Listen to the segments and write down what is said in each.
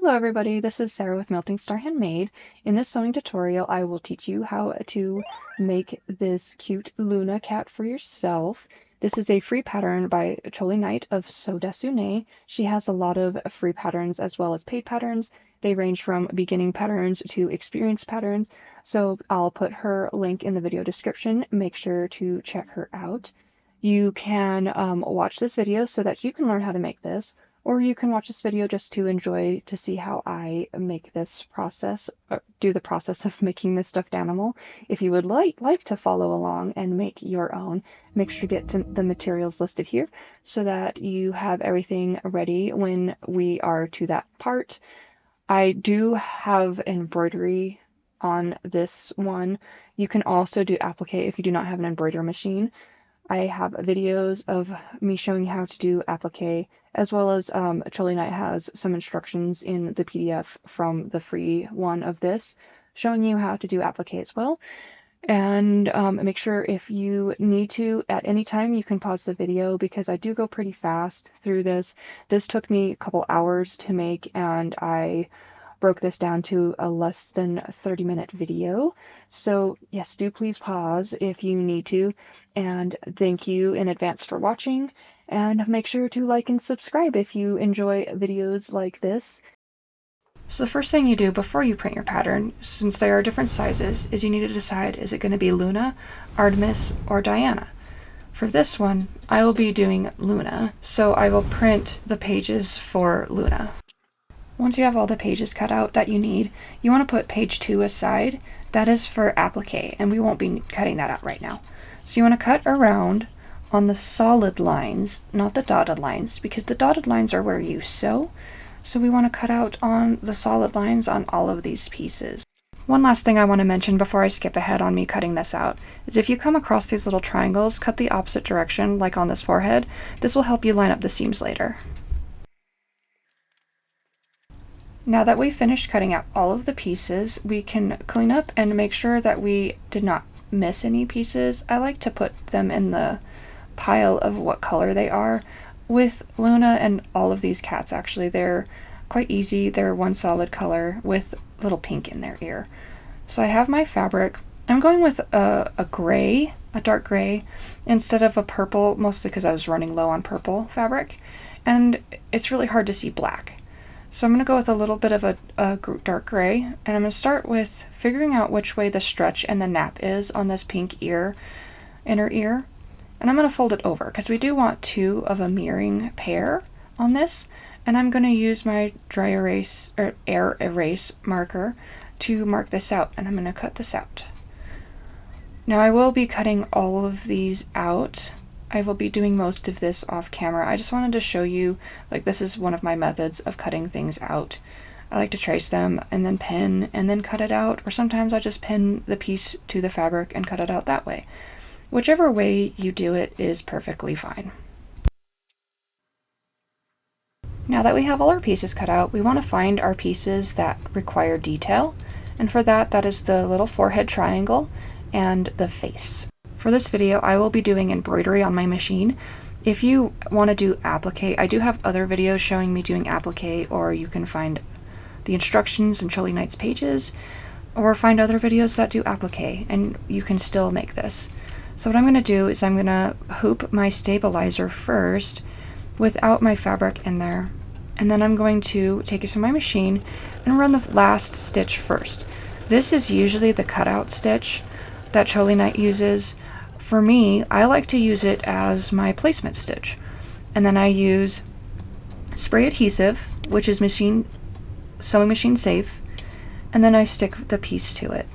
Hello everybody, this is Sarah with Melting Star Handmade. In this sewing tutorial, I will teach you how to make this cute Luna cat for yourself. This is a free pattern by Choly of Sew Desune. She has a lot of free patterns as well as paid patterns. They range from beginning patterns to experienced patterns, so I'll put her link in the video description. Make sure to check her out. You can watch this video so that you can learn how to make this, or you can watch this video just to enjoy to see how I make this process, do the process of making this stuffed animal. If you would like to follow along and make your own, make sure to get to the materials listed here so that you have everything ready when we are to that part. I do have embroidery on this one. You can also do applique if you do not have an embroidery machine. I have videos of me showing you how to do applique, as well as Choly has some instructions in the PDF from the free one of this, showing you how to do applique as well. And make sure if you need to, at any time, you can pause the video because I do go pretty fast through this. This took me a couple hours to make, and I broke this down to a less than 30-minute video. So yes, do please pause if you need to. And thank you in advance for watching. And make sure to like and subscribe if you enjoy videos like this. So the first thing you do before you print your pattern, since there are different sizes, is you need to decide, is it going to be Luna, Artemis, or Diana? For this one, I will be doing Luna, so I will print the pages for Luna. Once you have all the pages cut out that you need, you want to put page 2 aside. That is for applique, and we won't be cutting that out right now. So you want to cut around on the solid lines, not the dotted lines, because the dotted lines are where you sew. So we want to cut out on the solid lines on all of these pieces. One last thing I want to mention before I skip ahead on me cutting this out is if you come across these little triangles, cut the opposite direction, like on this forehead. This will help you line up the seams later. Now that we've finished cutting out all of the pieces, we can clean up and make sure that we did not miss any pieces. I like to put them in the pile of what color they are. With Luna and all of these cats, actually, they're quite easy. They're one solid color with little pink in their ear. So I have my fabric. I'm going with a gray, a dark gray, instead of a purple, mostly because I was running low on purple fabric. And it's really hard to see black. So I'm going to go with a little bit of a dark gray, and I'm going to start with figuring out which way the stretch and the nap is on this pink ear, inner ear. And I'm going to fold it over because we do want two of a mirroring pair on this. And I'm going to use my dry erase or air erase marker to mark this out, and I'm going to cut this out. Now I will be cutting all of these out. I will be doing most of this off camera. I just wanted to show you, like, this is one of my methods of cutting things out. I like to trace them and then pin and then cut it out, or sometimes I just pin the piece to the fabric and cut it out that way. Whichever way you do it is perfectly fine. Now that we have all our pieces cut out, we want to find our pieces that require detail, and for that, that is the little forehead triangle and the face. For this video, I will be doing embroidery on my machine. If you want to do applique, I do have other videos showing me doing applique, or you can find the instructions in Choly pages, or find other videos that do applique, and you can still make this. So what I'm going to do is I'm going to hoop my stabilizer first without my fabric in there, and then I'm going to take it to my machine and run the last stitch first. This is usually the cutout stitch that Choly uses. For me, I like to use it as my placement stitch. And then I use spray adhesive, which is sewing machine safe, and then I stick the piece to it.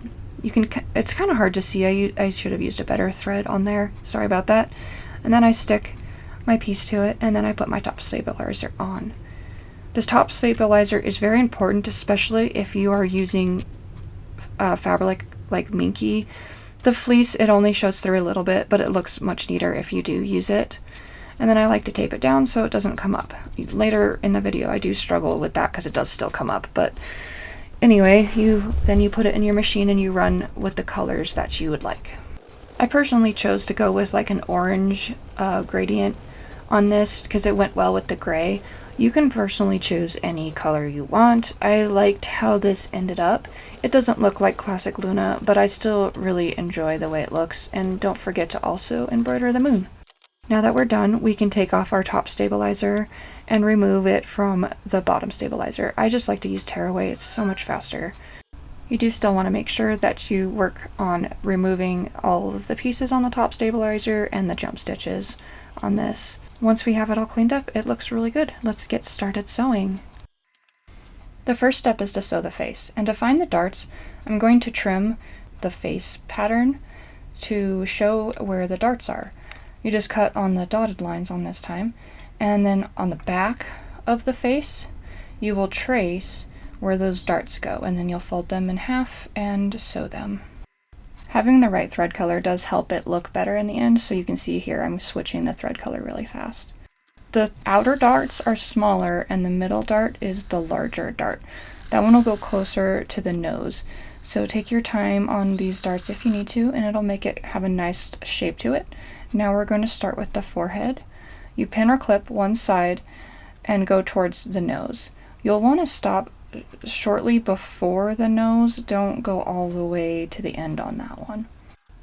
It's kind of hard to see. I should have used a better thread on there. Sorry about that. And then I stick my piece to it, and then I put my top stabilizer on. This top stabilizer is very important, especially if you are using fabric like minky. The fleece, it only shows through a little bit, but it looks much neater if you do use it. And then I like to tape it down so it doesn't come up. Later in the video, I do struggle with that because it does still come up. But anyway, then you put it in your machine and you run with the colors that you would like. I personally chose to go with like an orange gradient on this because it went well with the gray. You can personally choose any color you want. I liked how this ended up. It doesn't look like classic Luna, but I still really enjoy the way it looks, and don't forget to also embroider the moon. Now that we're done, we can take off our top stabilizer and remove it from the bottom stabilizer. I just like to use tearaway, it's so much faster. You do still want to make sure that you work on removing all of the pieces on the top stabilizer and the jump stitches on this. Once we have it all cleaned up, it looks really good. Let's get started sewing. The first step is to sew the face, and to find the darts, I'm going to trim the face pattern to show where the darts are. You just cut on the dotted lines on this time, and then on the back of the face, you will trace where those darts go, and then you'll fold them in half and sew them. Having the right thread color does help it look better in the end, so you can see here I'm switching the thread color really fast. The outer darts are smaller and the middle dart is the larger dart. That one will go closer to the nose. So take your time on these darts if you need to, and it'll make it have a nice shape to it. Now we're going to start with the forehead. You pin or clip one side and go towards the nose. You'll want to stop shortly before the nose. Don't go all the way to the end on that one.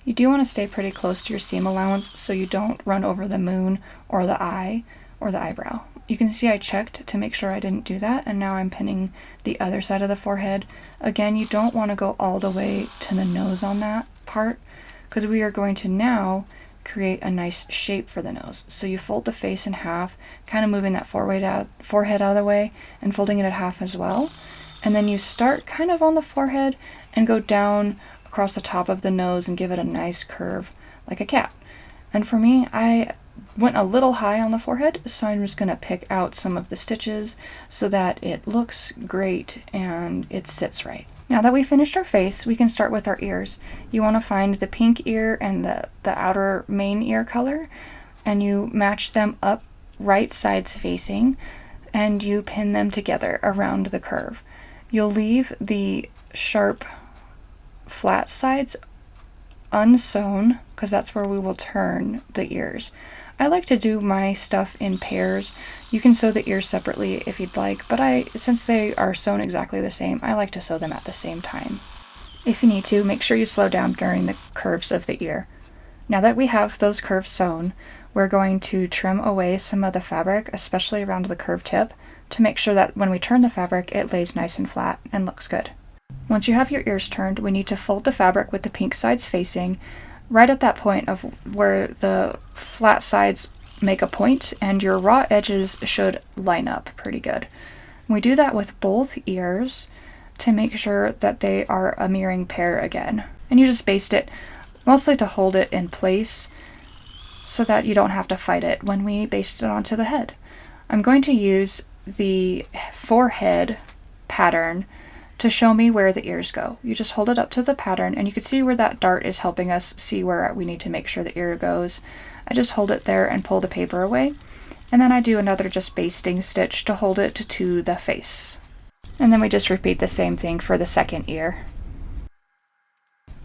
You do want to stay pretty close to your seam allowance so you don't run over the moon or the eye or the eyebrow. You can see I checked to make sure I didn't do that, and now I'm pinning the other side of the forehead. Again, you don't want to go all the way to the nose on that part, because we are going to now create a nice shape for the nose. So you fold the face in half, kind of moving that forehead out of the way and folding it at half as well. And then you start kind of on the forehead and go down across the top of the nose and give it a nice curve like a cat. And for me, I went a little high on the forehead, so I'm just going to pick out some of the stitches so that it looks great and it sits right. Now that we finished our face, we can start with our ears. You want to find the pink ear and the outer main ear color, and you match them up right sides facing, and you pin them together around the curve. You'll leave the sharp flat sides unsewn because that's where we will turn the ears. I like to do my stuff in pairs. You can sew the ears separately if you'd like, but since they are sewn exactly the same, I like to sew them at the same time. If you need to, make sure you slow down during the curves of the ear. Now that we have those curves sewn, we're going to trim away some of the fabric, especially around the curved tip, to make sure that when we turn the fabric, it lays nice and flat and looks good. Once you have your ears turned, we need to fold the fabric with the pink sides facing, right at that point of where the flat sides make a point and your raw edges should line up pretty good. We do that with both ears to make sure that they are a mirroring pair again. And you just baste it, mostly to hold it in place so that you don't have to fight it when we baste it onto the head. I'm going to use the forehead pattern to show me where the ears go. You just hold it up to the pattern and you can see where that dart is helping us see where we need to make sure the ear goes. I just hold it there and pull the paper away, and then I do another just basting stitch to hold it to the face. And then we just repeat the same thing for the second ear.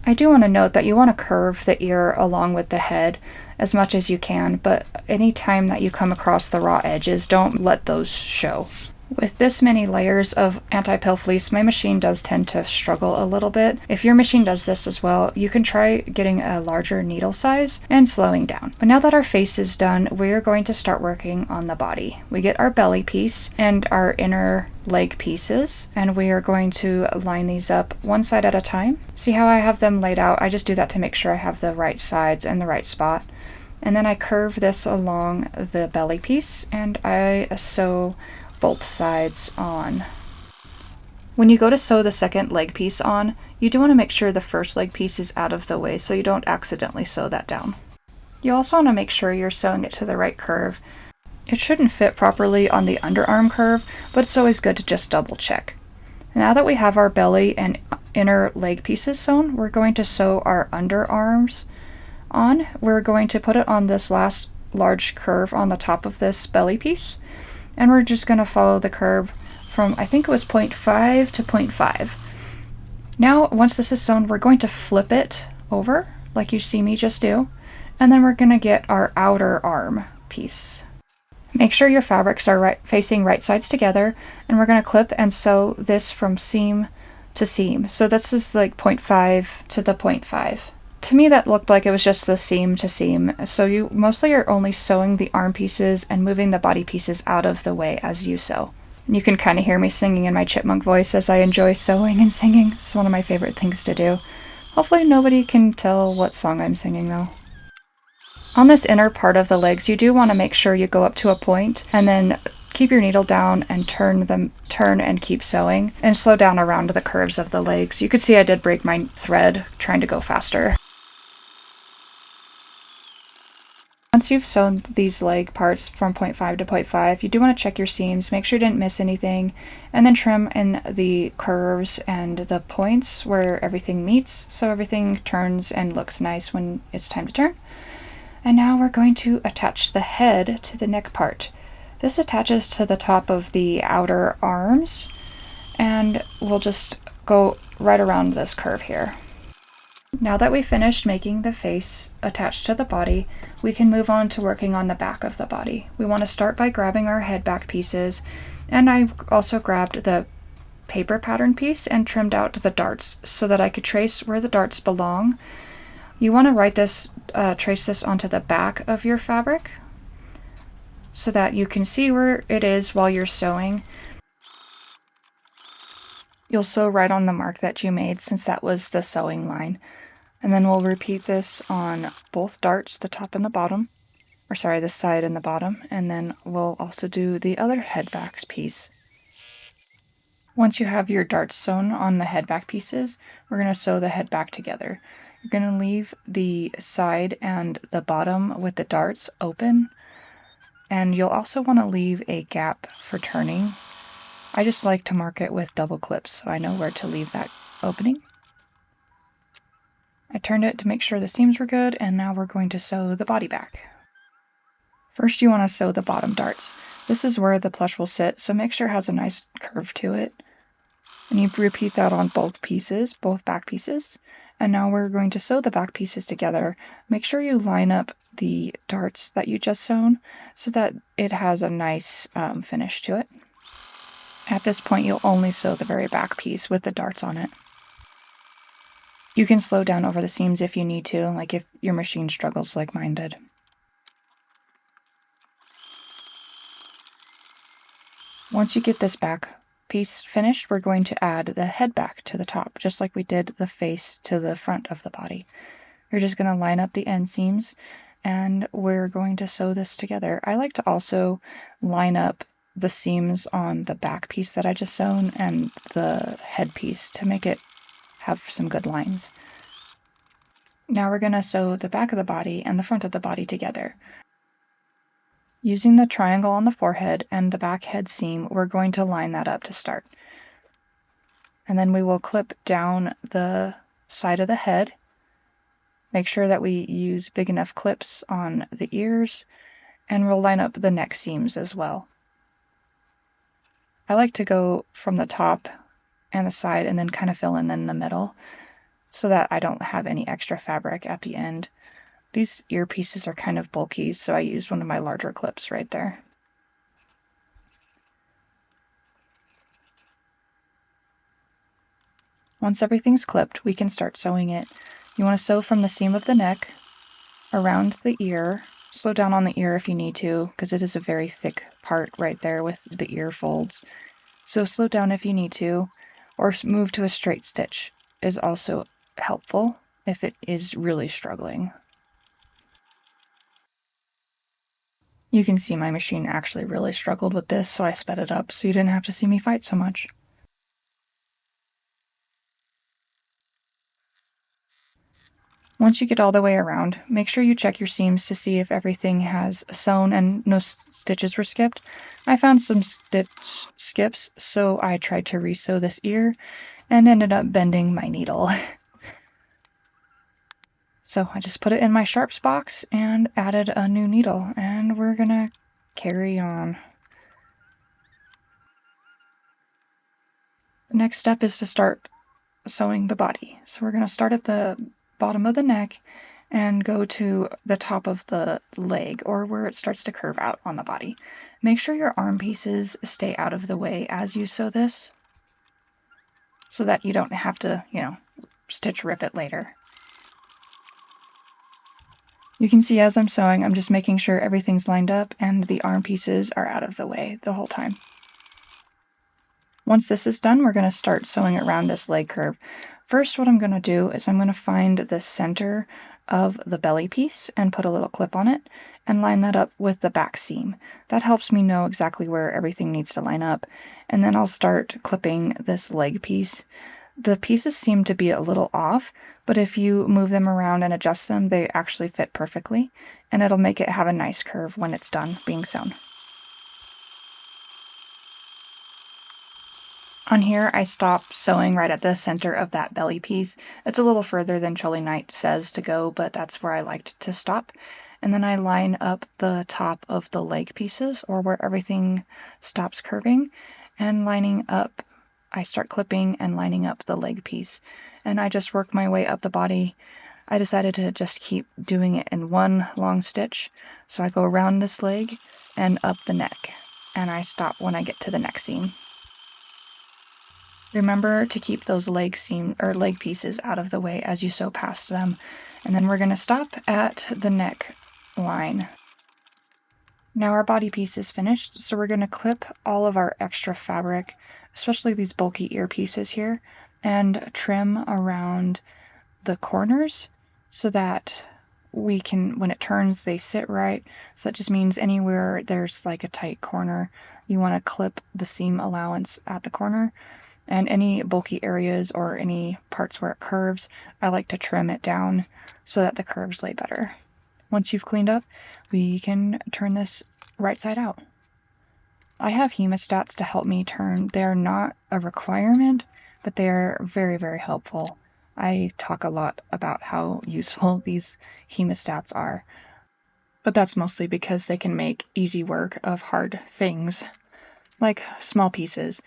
I do want to note that you want to curve the ear along with the head as much as you can, but anytime that you come across the raw edges, don't let those show. With this many layers of anti-pill fleece, my machine does tend to struggle a little bit. If your machine does this as well, you can try getting a larger needle size and slowing down. But now that our face is done, we're going to start working on the body. We get our belly piece and our inner leg pieces, and we are going to line these up one side at a time. See how I have them laid out? I just do that to make sure I have the right sides and the right spot. And then I curve this along the belly piece and I sew both sides on. When you go to sew the second leg piece on, you do want to make sure the first leg piece is out of the way so you don't accidentally sew that down. You also want to make sure you're sewing it to the right curve. It shouldn't fit properly on the underarm curve, but it's always good to just double check. Now that we have our belly and inner leg pieces sewn, we're going to sew our underarms on. We're going to put it on this last large curve on the top of this belly piece. And we're just going to follow the curve from, I think it was 0.5 to 0.5. Now, once this is sewn, we're going to flip it over, like you see me just do, and then we're going to get our outer arm piece. Make sure your fabrics are facing right sides together, and we're going to clip and sew this from seam to seam. So this is like 0.5 to the 0.5. To me that looked like it was just the seam to seam, so you mostly are only sewing the arm pieces and moving the body pieces out of the way as you sew. And you can kind of hear me singing in my chipmunk voice as I enjoy sewing and singing. It's one of my favorite things to do. Hopefully nobody can tell what song I'm singing though. On this inner part of the legs, you do want to make sure you go up to a point and then keep your needle down and turn and keep sewing and slow down around the curves of the legs. You could see I did break my thread trying to go faster. Once you've sewn these leg parts from 0.5 to 0.5, you do want to check your seams, make sure you didn't miss anything, and then trim in the curves and the points where everything meets so everything turns and looks nice when it's time to turn. And now we're going to attach the head to the neck part. This attaches to the top of the outer arms, and we'll just go right around this curve here. Now that we finished making the face attached to the body, we can move on to working on the back of the body. We want to start by grabbing our head back pieces, and I also grabbed the paper pattern piece and trimmed out the darts so that I could trace where the darts belong. You want to trace this onto the back of your fabric so that you can see where it is while you're sewing. You'll sew right on the mark that you made since that was the sewing line. And then we'll repeat this on both darts, the top and the bottom, the side and the bottom, and then we'll also do the other head back piece. Once you have your darts sewn on the head back pieces, we're going to sew the head back together. You're going to leave the side and the bottom with the darts open, and you'll also want to leave a gap for turning. I just like to mark it with double clips so I know where to leave that opening. I turned it to make sure the seams were good, and now we're going to sew the body back. First you want to sew the bottom darts. This is where the plush will sit, so make sure it has a nice curve to it. And you repeat that on both pieces, both back pieces. And now we're going to sew the back pieces together. Make sure you line up the darts that you just sewn so that it has a nice finish to it. At this point you'll only sew the very back piece with the darts on it. You can slow down over the seams if you need to, like if your machine struggles like mine did. Once you get this back piece finished, we're going to add the head back to the top, just like we did the face to the front of the body. You're just going to line up the end seams, and we're going to sew this together. I like to also line up the seams on the back piece that I just sewn and the head piece to make it have some good lines. Now we're going to sew the back of the body and the front of the body together. Using the triangle on the forehead and the back head seam, we're going to line that up to start. And then we will clip down the side of the head. Make sure that we use big enough clips on the ears, and we'll line up the neck seams as well. I like to go from the top and the side and then kind of fill in the middle so that I don't have any extra fabric at the end. These ear pieces are kind of bulky, so I used one of my larger clips right there. Once everything's clipped, we can start sewing it. You want to sew from the seam of the neck around the ear. Slow down on the ear if you need to, because it is a very thick part right there with the ear folds. So slow down if you need to, or move to a straight stitch is also helpful if it is really struggling. You can see my machine actually really struggled with this, so I sped it up so you didn't have to see me fight so much. Once you get all the way around, make sure you check your seams to see if everything has sewn and no stitches were skipped. I found some stitch skips, so I tried to re-sew this ear and ended up bending my needle. So I just put it in my sharps box and added a new needle, and we're gonna carry on. The next step is to start sewing the body. So we're gonna start at the bottom of the neck and go to the top of the leg or where it starts to curve out on the body. Make sure your arm pieces stay out of the way as you sew this so that you don't have to, stitch rip it later. You can see as I'm sewing, I'm just making sure everything's lined up and the arm pieces are out of the way the whole time. Once this is done, we're going to start sewing around this leg curve. First, what I'm going to do is I'm going to find the center of the belly piece and put a little clip on it and line that up with the back seam. That helps me know exactly where everything needs to line up. And then I'll start clipping this leg piece. The pieces seem to be a little off, but if you move them around and adjust them, they actually fit perfectly, and it'll make it have a nice curve when it's done being sewn. On here, I stop sewing right at the center of that belly piece. It's a little further than Choly Knight says to go, but that's where I liked to stop. And then I line up the top of the leg pieces, or where everything stops curving, and lining up, I start clipping and lining up the leg piece. And I just work my way up the body. I decided to just keep doing it in one long stitch. So I go around this leg and up the neck, and I stop when I get to the neck seam. Remember to keep those leg pieces out of the way as you sew past them. And then we're going to stop at the neck line. Now our body piece is finished, so we're going to clip all of our extra fabric, especially these bulky ear pieces here, and trim around the corners so that we can, when it turns, they sit right. So that just means anywhere there's like a tight corner, you want to clip the seam allowance at the corner. And any bulky areas or any parts where it curves, I like to trim it down so that the curves lay better. Once you've cleaned up, we can turn this right side out. I have hemostats to help me turn. They're not a requirement, but they're very, very helpful. I talk a lot about how useful these hemostats are, but that's mostly because they can make easy work of hard things, like small pieces.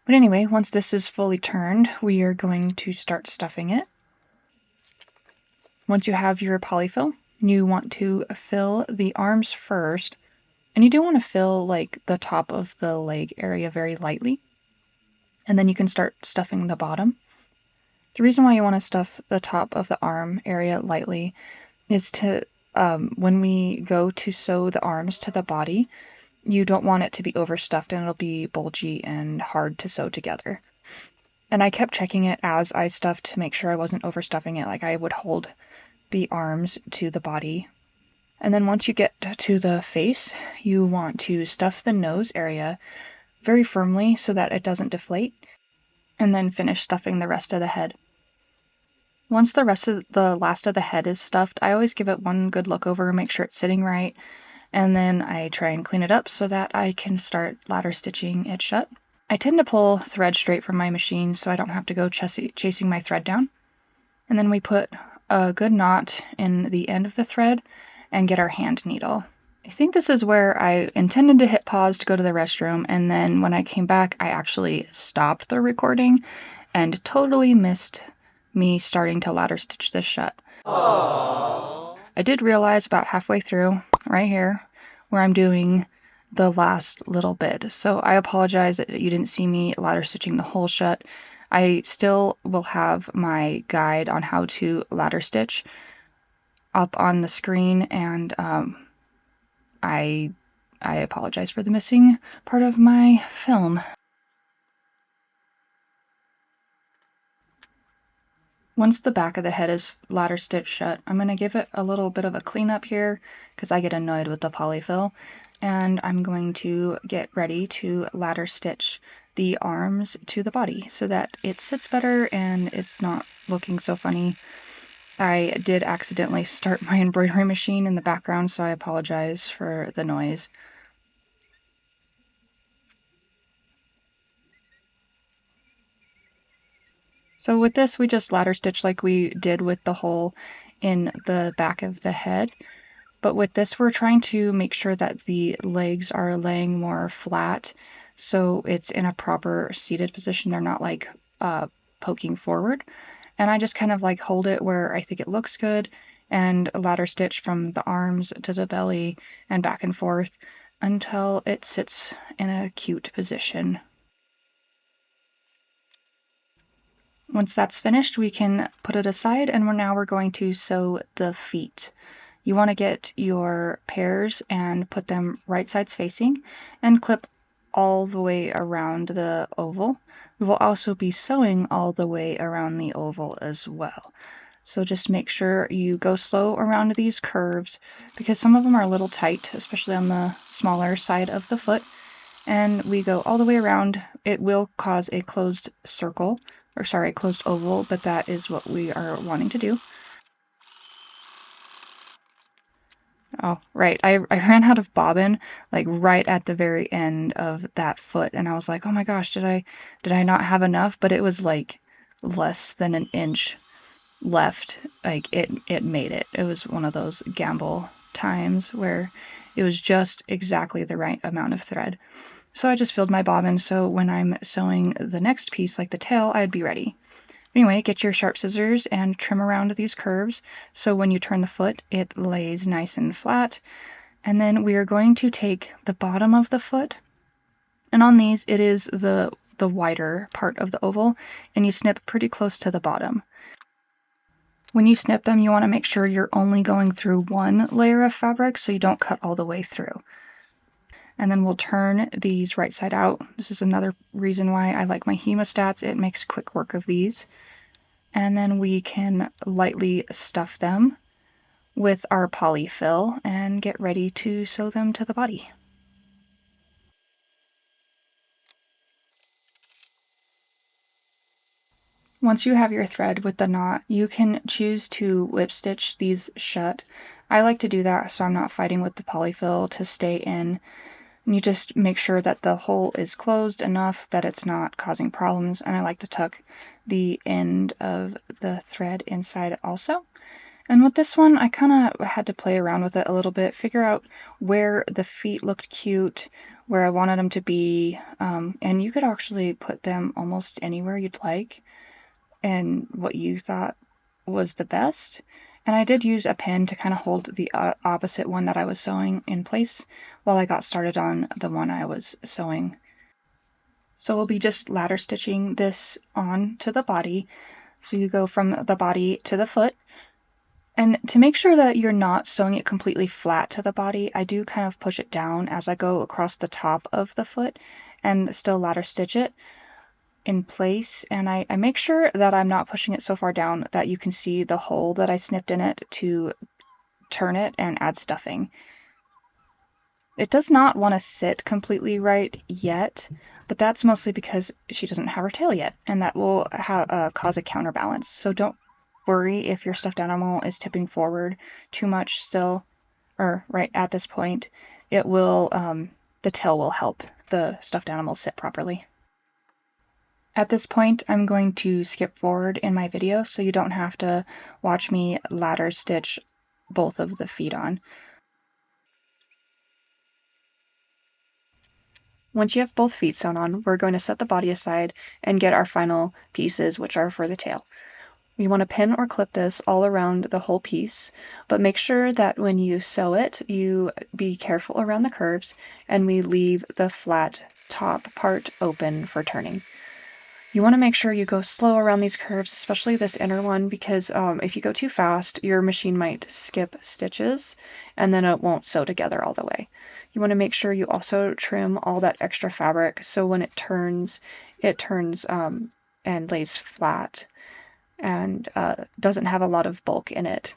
But anyway, once this is fully turned, we are going to start stuffing it. Once you have your polyfill, you want to fill the arms first, and you do want to fill like the top of the leg area very lightly, and then you can start stuffing the bottom. The reason why you want to stuff the top of the arm area lightly is to, when we go to sew the arms to the body, you don't want it to be overstuffed and it'll be bulgy and hard to sew together. And I kept checking it as I stuffed to make sure I wasn't overstuffing it. Like I would hold the arms to the body. And then once you get to the face, you want to stuff the nose area very firmly so that it doesn't deflate, and then finish stuffing the rest of the head. Once the last of the head is stuffed, I always give it one good look over, make sure it's sitting right, and then I try and clean it up so that I can start ladder stitching it shut. I tend to pull thread straight from my machine so I don't have to go chasing my thread down. And then we put a good knot in the end of the thread and get our hand needle. I think this is where I intended to hit pause to go to the restroom, and then when I came back I actually stopped the recording and totally missed me starting to ladder stitch this shut. Aww. I did realize about halfway through, right here, where I'm doing the last little bit. So I apologize that you didn't see me ladder stitching the whole shut. I still will have my guide on how to ladder stitch up on the screen, and I apologize for the missing part of my film. Once the back of the head is ladder stitched shut, I'm going to give it a little bit of a cleanup here because I get annoyed with the polyfill, and I'm going to get ready to ladder stitch the arms to the body so that it sits better and it's not looking so funny. I did accidentally start my embroidery machine in the background, so I apologize for the noise. So with this, we just ladder stitch like we did with the hole in the back of the head. But with this, we're trying to make sure that the legs are laying more flat, so it's in a proper seated position. They're not like poking forward. And I just kind of like hold it where I think it looks good, and ladder stitch from the arms to the belly and back and forth until it sits in a cute position. Once that's finished, we can put it aside, and now we're going to sew the feet. You want to get your pairs and put them right sides facing and clip all the way around the oval. We will also be sewing all the way around the oval as well. So just make sure you go slow around these curves because some of them are a little tight, especially on the smaller side of the foot. And we go all the way around. It will cause a closed circle, or sorry, closed oval, but that is what we are wanting to do. Oh, right. I ran out of bobbin like right at the very end of that foot, and I was like, oh my gosh, did I not have enough? But it was like less than an inch left. Like it made it. It was one of those gamble times where it was just exactly the right amount of thread. So I just filled my bobbin so when I'm sewing the next piece, like the tail, I'd be ready. Anyway, get your sharp scissors and trim around these curves so when you turn the foot, it lays nice and flat. And then we are going to take the bottom of the foot, and on these it is the wider part of the oval, and you snip pretty close to the bottom. When you snip them, you want to make sure you're only going through one layer of fabric so you don't cut all the way through. And then we'll turn these right side out. This is another reason why I like my hemostats. It makes quick work of these. And then we can lightly stuff them with our poly fill and get ready to sew them to the body. Once you have your thread with the knot, you can choose to whip stitch these shut. I like to do that so I'm not fighting with the polyfill to stay in. And you just make sure that the hole is closed enough that it's not causing problems. And I like to tuck the end of the thread inside also. And with this one, I kind of had to play around with it a little bit, figure out where the feet looked cute, where I wanted them to be, and you could actually put them almost anywhere you'd like and what you thought was the best. And I did use a pin to kind of hold the opposite one that I was sewing in place while I got started on the one I was sewing. So we'll be just ladder stitching this on to the body. So you go from the body to the foot. And to make sure that you're not sewing it completely flat to the body, I do kind of push it down as I go across the top of the foot and still ladder stitch it in place. And I make sure that I'm not pushing it so far down that you can see the hole that I snipped in it to turn it and add stuffing. It does not want to sit completely right yet, but that's mostly because she doesn't have her tail yet, and that will cause a counterbalance. So don't worry if your stuffed animal is tipping forward too much still, or right at this point. It will, the tail will help the stuffed animal sit properly. At this point, I'm going to skip forward in my video so you don't have to watch me ladder stitch both of the feet on. Once you have both feet sewn on, we're going to set the body aside and get our final pieces, which are for the tail. You want to pin or clip this all around the whole piece, but make sure that when you sew it, you be careful around the curves and we leave the flat top part open for turning. You want to make sure you go slow around these curves, especially this inner one, because if you go too fast, your machine might skip stitches and then it won't sew together all the way. You want to make sure you also trim all that extra fabric so when it turns and lays flat and doesn't have a lot of bulk in it.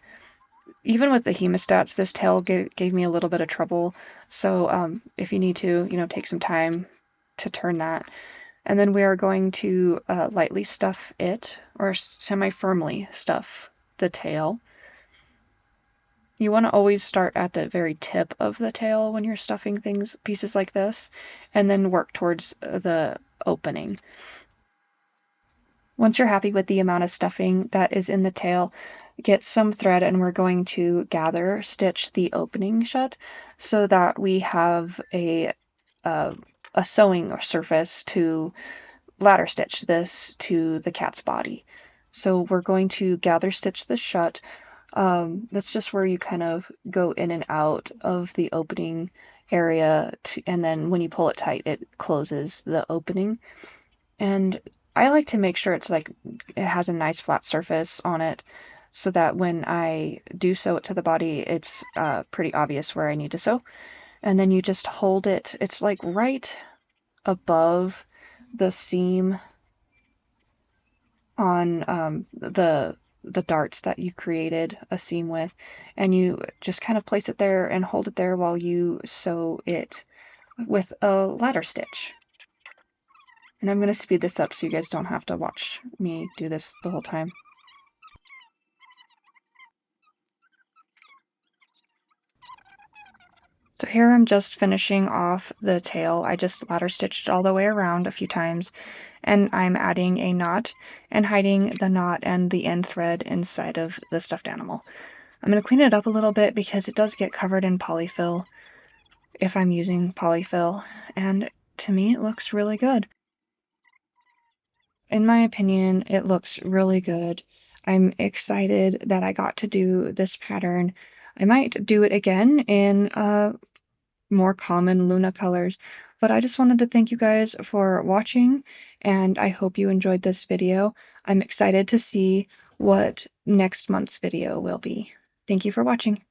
Even with the hemostats, this tail gave me a little bit of trouble, so if you need to, take some time to turn that. And then we are going to lightly stuff it, or semi-firmly stuff the tail. You want to always start at the very tip of the tail when you're stuffing pieces like this, and then work towards the opening. Once you're happy with the amount of stuffing that is in the tail, get some thread and we're going to gather stitch the opening shut so that we have a sewing surface to ladder stitch this to the cat's body. So we're going to gather stitch this shut That's just where you kind of go in and out of the opening area, and then when you pull it tight, it closes the opening. And I like to make sure it's like it has a nice flat surface on it so that when I do sew it to the body, it's pretty obvious where I need to sew. And then you just hold it, it's like right above the seam on the darts that you created a seam with, and you just kind of place it there and hold it there while you sew it with a ladder stitch. And I'm going to speed this up so you guys don't have to watch me do this the whole time. So here I'm just finishing off the tail. I just ladder stitched all the way around a few times, and I'm adding a knot and hiding the knot and the end thread inside of the stuffed animal. I'm going to clean it up a little bit because it does get covered in polyfill if I'm using polyfill, and to me it looks really good. In my opinion, it looks really good. I'm excited that I got to do this pattern. I might do it again in more common Luna colors, but I just wanted to thank you guys for watching, and I hope you enjoyed this video. I'm excited to see what next month's video will be. Thank you for watching.